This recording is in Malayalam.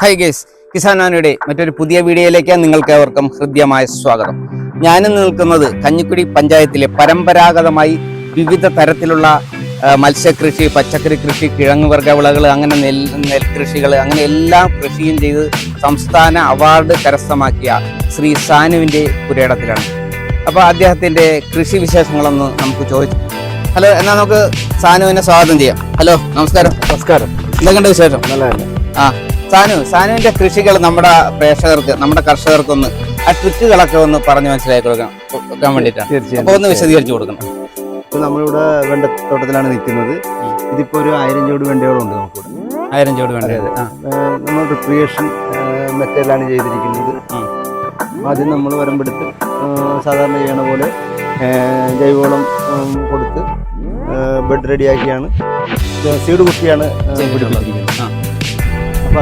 ഹായ് ഗൈസ്, കിസാൻ നാനോയുടെ മറ്റൊരു പുതിയ വീഡിയോയിലേക്ക് നിങ്ങൾക്ക് ഏവർക്കും ഹൃദ്യമായ സ്വാഗതം. ഞാനിന്ന് നിൽക്കുന്നത് കഞ്ഞിക്കുഴി പഞ്ചായത്തിലെ പരമ്പരാഗതമായി വിവിധ തരത്തിലുള്ള മത്സ്യകൃഷി, പച്ചക്കറി കൃഷി, കിഴങ്ങുവർഗ്ഗ വിളകൾ, അങ്ങനെ നെൽകൃഷികൾ, അങ്ങനെ എല്ലാം കൃഷിയും ചെയ്ത് സംസ്ഥാന അവാർഡ് കരസ്ഥമാക്കിയ ശ്രീ സാനുവിൻ്റെ പുരയിടത്തിലാണ്. അപ്പോൾ അദ്ദേഹത്തിൻ്റെ കൃഷി വിശേഷങ്ങളൊന്ന് നമുക്ക് ചോദിച്ചു. ഹലോ, എന്നാൽ നമുക്ക് സാനുവിനെ സ്വാഗതം ചെയ്യാം. ഹലോ, നമസ്കാരം. നമസ്കാരം. എന്തൊക്കെയുണ്ട് വിശേഷം? നല്ലതല്ലേ? സാനുവിന്റെ കൃഷികൾ നമ്മുടെ പ്രേക്ഷകർക്ക്, നമ്മുടെ കർഷകർക്കൊന്ന് ആ ട്രിക്കുകളൊക്കെ ഒന്ന് പറഞ്ഞ് മനസ്സിലാക്കി കൊടുക്കാൻ വേണ്ടിയിട്ടാണ്. തീർച്ചയായും. അപ്പോൾ ഒന്ന് വിശദീകരിച്ചു കൊടുക്കണം. ഇപ്പോൾ നമ്മളിവിടെ വെണ്ടത്തോട്ടത്തിലാണ് നിൽക്കുന്നത്. ഇതിപ്പോൾ ഒരു 1000 ചോട് വെണ്ടയോളുണ്ട് നമുക്കിവിടെ. 1000 ചോട് വേണ്ട. നമ്മൾ റിക്രിയേഷൻ മെത്തേഡിലാണ് ചെയ്തിരിക്കുന്നത്. ആദ്യം നമ്മൾ വരമ്പെടുത്ത് സാധാരണ ചെയ്യണ പോലെ ജൈവവളം കൊടുത്ത് ബെഡ് റെഡിയാക്കിയാണ്, സീഡ് കുത്തിയാണ് പിടിപ്പിച്ചിരിക്കുന്നത്.